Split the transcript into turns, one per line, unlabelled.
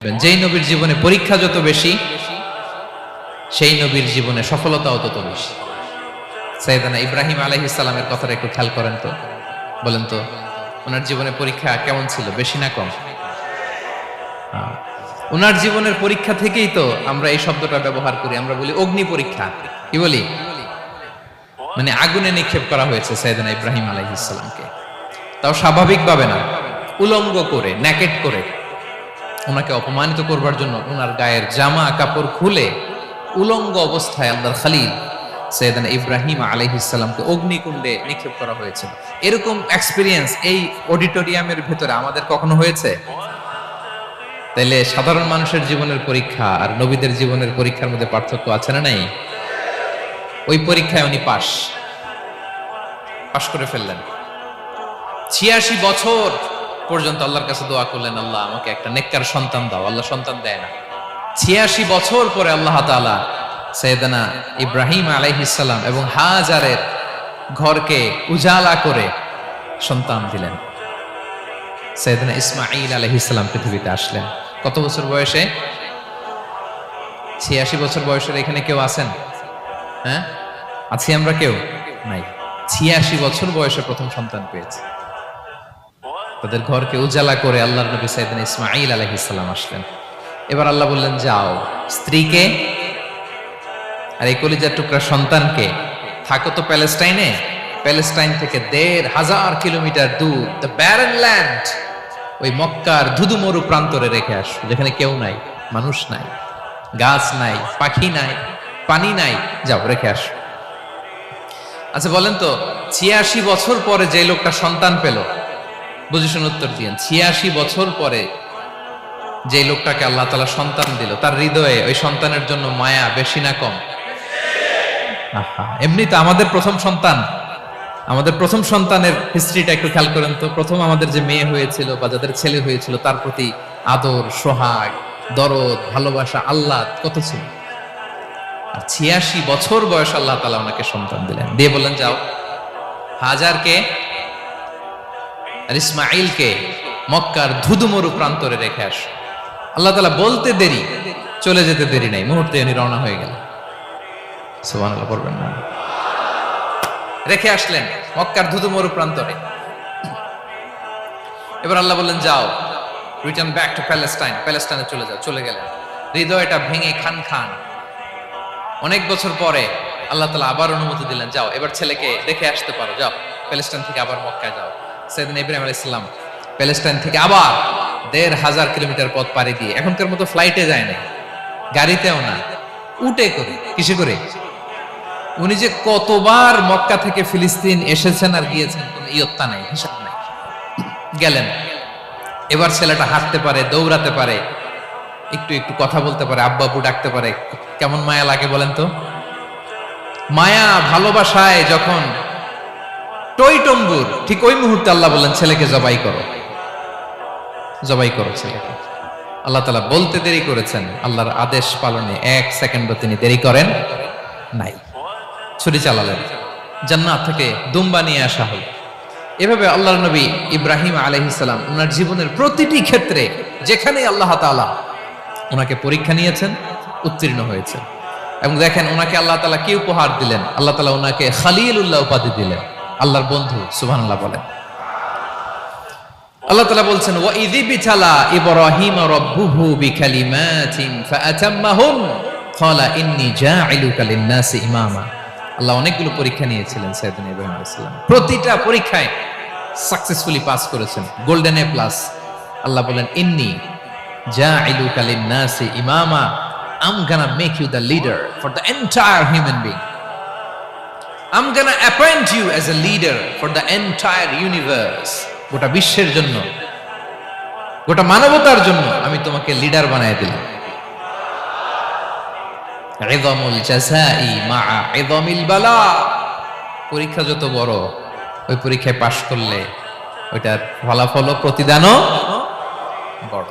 যেই নবীর জীবনে পরীক্ষা যত বেশি সেই নবীর জীবনে সফলতাও তত বেশি। সাইয়েদনা ইব্রাহিম আলাইহিস সালামের কথাটা একটু খেয়াল করেন তো, বলেন তো ওনার জীবনে পরীক্ষা কেমন ছিল, বেশি না কম? ওনার জীবনের পরীক্ষা থেকেই তো আমরা এই শব্দটা ব্যবহার করি, আমরা বলি অগ্নি পরীক্ষা। কি বলি? মানে আগুনে নিক্ষেপ করা হয়েছে সাইয়েদনা ইব্রাহিম আলাইহিস সালামকে, তাও স্বাভাবিকভাবে না, উলঙ্গ করে, নেকেট করে ওনাকে অপমানিত করবার জন্য ওনার গায়ের জামা কাপড় খুলে উলঙ্গ অবস্থায় আল্লাহর খলিল সাইয়েদনা ইব্রাহিম আলাইহিস সালামকে অগ্নিকুণ্ডে নিক্ষেপ করা হয়েছিল। এরকম এক্সপেরিয়েন্স এই অডিটোরিয়ামের ভেতরে আমাদের কখনো হয়েছে? তাইলে সাধারণ মানুষের জীবনের পরীক্ষা আর নবীদের জীবনের পরীক্ষার মধ্যে পার্থক্য আছে না নাই? ওই পরীক্ষায় উনি পাশ করে ফেললেন। ৮৬ বছর পর্যন্ত আল্লাহর কাছে দোয়া করলেন, আল্লাহ আমাকে একটা নেককার সন্তান দাও। আল্লাহ সন্তান দেয় না। ৮৬ বছর পরে আল্লাহ তাআলা সাইয়েদনা ইব্রাহিম আলাইহিস সালাম এবং হাজারের ঘরকে উজালা করে সন্তান দিলেন। সাইয়েদনা ইসমাঈল আলাইহিস সালাম পৃথিবীতে আসলেন কত বছর বয়সে? ৮৬ বছর বয়সের এখানে কেউ আছেন? হ্যাঁ, আছি আমরা? কেউ নাই। ৮৬ বছর বয়সে প্রথম সন্তান পেয়েছে। তাদের ঘরকে উজালা করে আল্লাহর নবী সাইয়েদনা ইসমাঈল আলাইহিস সালাম আসলেন। এবার আল্লাহ বললেন, যাও স্ত্রীকে আর এই কলিজার টুকরা সন্তানকে থাকো তো প্যালেস্টাইনে, প্যালেস্টাইন থেকে ১৫০০ কিলোমিটার দূর দ্য ব্যারেন ল্যান্ড, ওই মক্কার ধুধুমরু প্রান্তরে রেখে আসো, যেখানে কেউ নাই, মানুষ নাই, গাছ নাই, পাখি নাই, পানি নাই, যাও রেখে আসো। আচ্ছা বলেন তো, ৮৬ বছর পরে যে লোকটা সন্তান পেল, বুঝে শুনে উত্তর দিয়েন, ৮৬ বছর পরে যে লোকটাকে আল্লাহ তাআলা সন্তান দিল, তার হৃদয়ে ওই সন্তানের জন্য মায়া বেশি না কম? এমনি তো আমাদের প্রথম সন্তানের হিস্ট্রিটা একটু খেয়াল করেন তো। প্রথম আমাদের যে মেয়ে হয়েছিল বা যাদের ছেলে হয়েছিল, তার প্রতি আদর, সোহাগ, দরদ, ভালোবাসা, আল্লাহ কত ছিল। আর ৮৬ বছর বয়স আল্লাহ তাআলা ওনাকে সন্তান দিলেন, দিয়ে বললেন, যাও হাজারকে আর ইসমাঈলকে মক্কার ধুধুমরু প্রান্তরে রেখে আসো। আল্লাহ তাআলা বলতে দেরি, চলে যেতে দেরি নাই, মুহূর্তে উনি রওনা হয়ে গেলেন। সুবহানাল্লাহ পড়বেন না? রেখে আসলেন মক্কার ধুধুমরু প্রান্তরে। এবার আল্লাহ বললেন, যাও রিটার্ন ব্যাক টু প্যালেস্টাইন, প্যালেস্টাইনে চলে যাও। চলে গেলেন, হৃদয়টা ভেঙে খান খান। অনেক বছর পরে আল্লাহ তাআলা আবার অনুমতি দিলেন, যাও এবার ছেলেকে দেখে আসতে পারো, যাও প্যালেস্টাইন থেকে আবার মক্কায় যাও। সাইয়েদনা ইব্রাহিম আলাইহিস সালাম প্যালেস্টাইন থেকে আবার ১৫০০ কিলোমিটার পথ পাড়ি দিয়ে, এখনকার মতো ফ্লাইটে যায় না, গাড়িতেও না, উটে করে। কিসে করে? উনি যে কতবার মক্কা থেকে ফিলিস্তিন এসেছেন আর গিয়েছেন, কোনো ইয়ত্তা নাই, হিসাব নাই। গেলেন, এবার ছেলেটা হাঁটতে পারে, দৌড়াতে পারে, একটু একটু কথা বলতে পারে, আব্বু আব্বু ডাকতে পারে। কেমন মায়া লাগে বলেন তো? মায়া ভালোবাসায় যখন টইটম্বুর, ঠিক ওই মুহূর্তে আল্লাহ বললেন, ছেলেকে জবাই করো, জবাই করো ছেলেকে। আল্লাহ তাআলা বলতে দেরি করেছেন, আল্লাহর আদেশ পালনে ১ সেকেন্ডও তিনি দেরি করেন নাই। ছুরি চালালেন, জান্নাত থেকে দুম্বা নিয়ে আসা হল। এভাবে আল্লাহর নবী ইব্রাহিম আলাইহিস সালাম ওনার জীবনের প্রতিটি ক্ষেত্রে যেখানে আল্লাহ তাআলা ওনাকে পরীক্ষা নিয়েছেন, উত্তীর্ণ হয়েছেন। এবং দেখেন ওনাকে আল্লাহ তাআলা কি উপহার দিলেন, আল্লাহ তাআলা ওনাকে খলিলুল্লাহ উপাধি দিলেন, আল্লাহর বন্ধু। সুবহানাল্লাহ বলেন। আল্লাহ তাআলা বলছেন, ওয়া ইযিবতালা ইব্রাহিম রাব্বুহু বিকালিমাতিন ফাআতাম্মাহুন ক্বালা ইন্নী জাঈলুকা লিন-নাসি ইমামা। আল্লাহ অনেকগুলো পরীক্ষা নিয়েছিলেন সাইয়েদনা ইব্রাহিম আলাইহিস সালাম, প্রতিটা পরীক্ষায় সাকসেসফুলি পাস করেছেন, গোল্ডেন এ প্লাস। আল্লাহ বলেন, ইন্নী জাঈলুকা লিন-নাসি ইমামা, I'm gonna make you the leader for the entire human being. I'm gonna appoint you as a leader for the entire universe. গোটা বিশ্বের জন্য, গোটা মানবতার জন্য আমি তোমাকে লিডার বানায় দিলাম। ইযামুল জাযাই মা'a ইযামিল বালা। পরীক্ষা যত বড়, ওই পরীক্ষায় পাশ করলে ওইটার ফলাফল ও প্রতিদানও বড়।